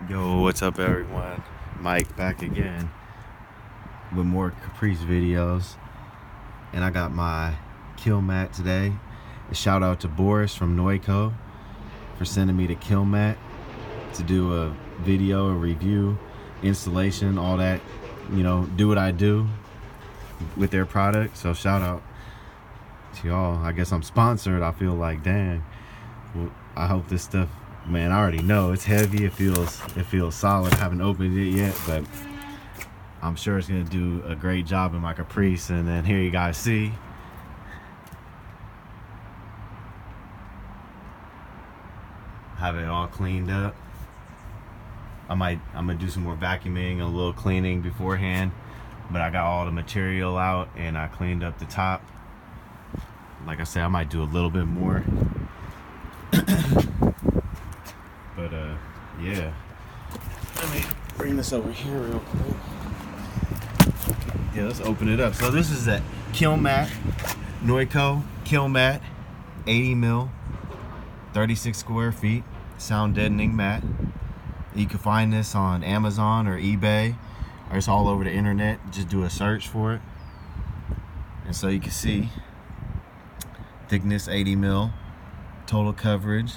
Yo, what's up everyone? Mike back again with more Caprice videos. And I got my Kilmat today. A shout out to Boris from Noiko for sending me the Kilmat to do a video, a review, installation, all that, you know, do what I do with their product. So shout out to y'all. I guess I'm sponsored. I feel like, dang. Well, I hope this stuff, man, I already know it's heavy. It feels solid. I haven't opened it yet, but I'm sure it's gonna do a great job in my Caprice. And then here you guys see. Have it all cleaned up. I'm gonna do some more vacuuming and a little cleaning beforehand, but I got all the material out and I cleaned up the top. Like I said, I might do a little bit more. But yeah, let me bring this over here real quick. Yeah, let's open it up. So this is a Kilmat, Noiko Kilmat, 80 mil, 36 square feet, sound deadening mat. You can find this on Amazon or eBay, or it's all over the internet. Just do a search for it. And so you can see thickness 80 mil, total coverage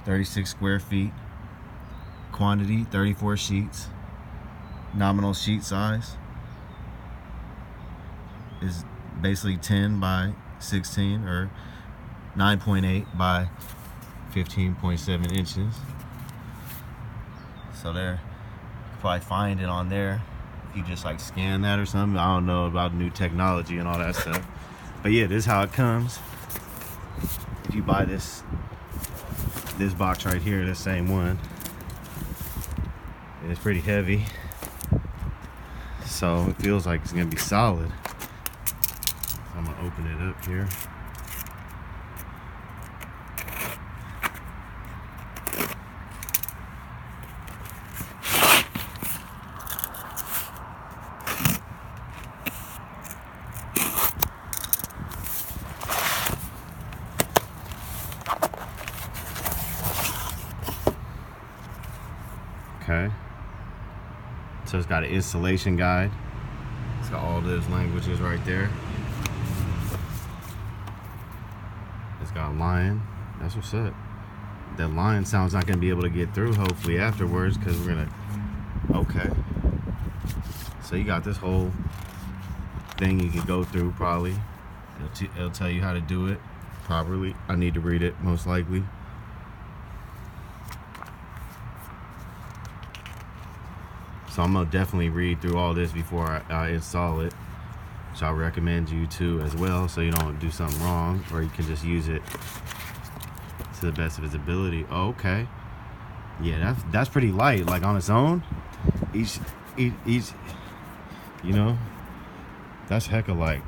36 square feet, quantity 34 sheets, nominal sheet size is basically 10 by 16 or 9.8 by 15.7 inches. So there, you can probably find it on there if you just like scan that or something. I don't know about new technology and all that stuff, but yeah, this is how it comes. If you buy this box right here, the same one, it's pretty heavy, so it feels like it's gonna be solid. So I'm gonna open it up here. Okay, so it's got an installation guide. It's got all those languages right there. It's got a line. That's what's up. That line sounds not gonna be able to get through hopefully afterwards, because we're gonna, okay. So you got this whole thing you can go through probably. It'll tell you how to do it properly. I need to read it most likely. So I'm gonna definitely read through all this before I install it. So I recommend you to as well, so you don't do something wrong, or you can just use it to the best of its ability. Oh, okay. Yeah, that's pretty light. Like on its own, each, you know, that's hecka light.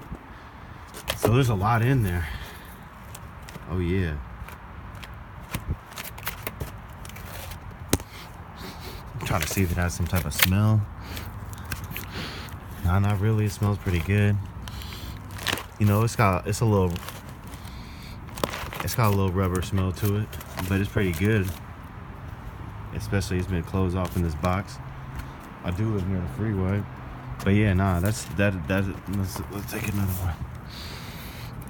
So there's a lot in there. Oh yeah. Trying to see if it has some type of smell. No, not really. It smells pretty good. You know, it's got a little rubber smell to it, but it's pretty good. Especially it's been closed off in this box. I do live near the freeway, but yeah, nah, let's take another one.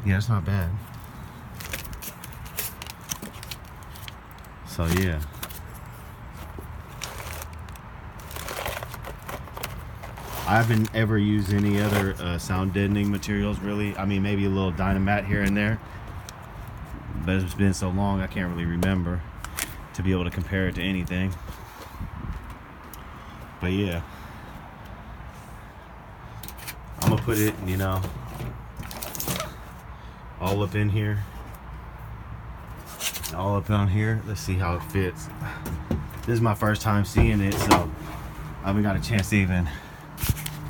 Yeah, it's not bad. So yeah. I haven't ever used any other sound deadening materials really. I mean, maybe a little Dynamat here and there, but it's been so long I can't really remember to be able to compare it to anything. But yeah, I'm gonna put it, you know, all up in here, all up on here. Let's see how it fits. This is my first time seeing it, so I haven't got a chance to even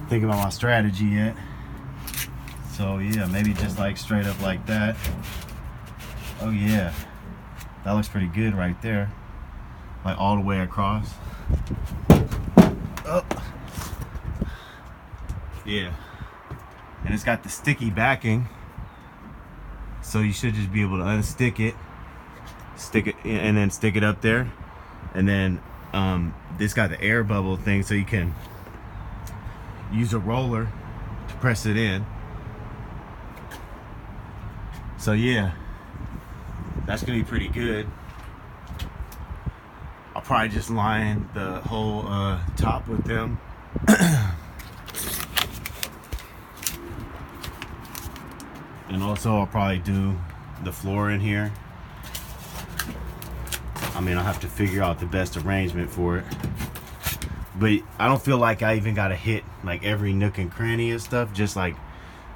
think about my strategy yet. So yeah, maybe just like straight up like that. Oh yeah, that looks pretty good right there, like all the way across. Oh yeah, and it's got the sticky backing, so you should just be able to unstick it, stick it, and then stick it up there, and then this got the air bubble thing, so you can use a roller to press it in. So yeah, that's gonna be pretty good. I'll probably just line the whole top with them. And also I'll probably do the floor in here. I mean, I'll have to figure out the best arrangement for it. But I don't feel like I even gotta hit like every nook and cranny and stuff. Just like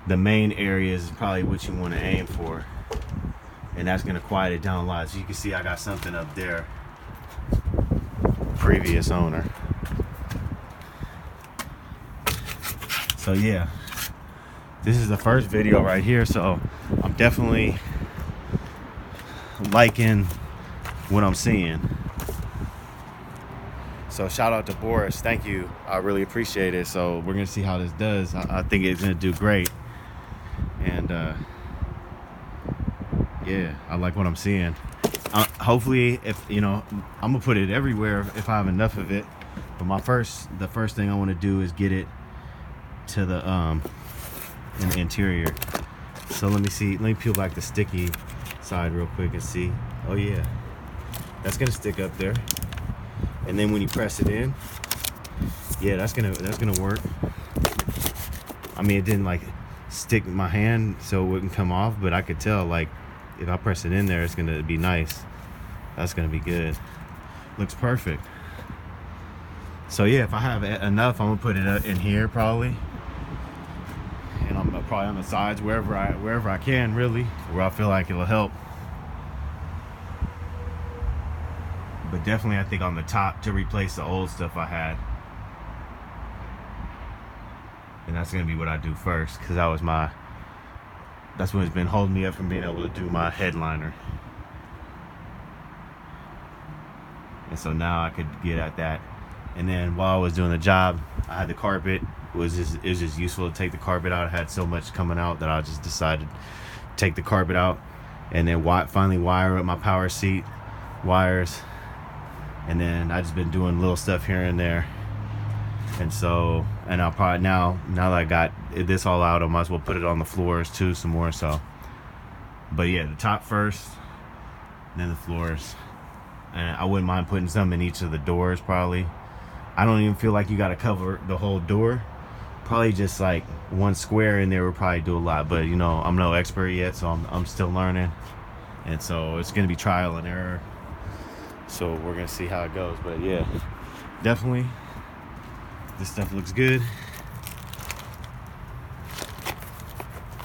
the main areas is probably what you want to aim for. And that's gonna quiet it down a lot. So you can see I got something up there. Previous owner. So yeah, this is the first video right here, so I'm definitely liking what I'm seeing. So shout out to Boris, thank you, I really appreciate it. So we're gonna see how this does. I think it's gonna do great. And yeah, I like what I'm seeing. Hopefully, if you know, I'm gonna put it everywhere if I have enough of it. But the first thing I want to do is get it to the in the interior. So let me peel back the sticky side real quick and see. Oh yeah, that's gonna stick up there. And then when you press it in, yeah, that's gonna work. I mean, it didn't like stick my hand so it wouldn't come off, but I could tell like if I press it in there, it's gonna be nice. That's gonna be good. Looks perfect. So yeah, if I have enough, I'm gonna put it in here probably, and I'm probably on the sides wherever I can, really, where I feel like it'll help. But definitely, I think on the top to replace the old stuff I had, and that's gonna be what I do first, because that's what's been holding me up from being able to do my headliner. And so now I could get at that. And then while I was doing the job, I had the carpet. It was just useful to take the carpet out. I had so much coming out that I just decided to take the carpet out, and then finally wire up my power seat wires. And then I just been doing little stuff here and there. And so, and I'll probably now that I got this all out, I might as well put it on the floors too some more. So, but yeah, the top first, then the floors. And I wouldn't mind putting some in each of the doors probably. I don't even feel like you got to cover the whole door. Probably just like one square in there would probably do a lot. But you know, I'm no expert yet, so I'm still learning. And so it's gonna be trial and error. So we're gonna see how it goes. But yeah, definitely, this stuff looks good.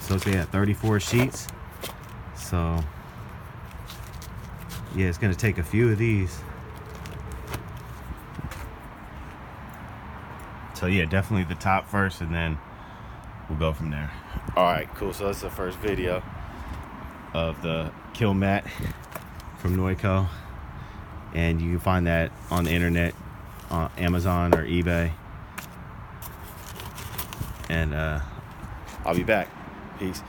So it's 34 sheets. So yeah, it's gonna take a few of these. So yeah, definitely the top first, and then we'll go from there. All right, cool. So that's the first video of the Kilmat from Noico, and you can find that on the internet, on Amazon or eBay. And I'll be back. Peace.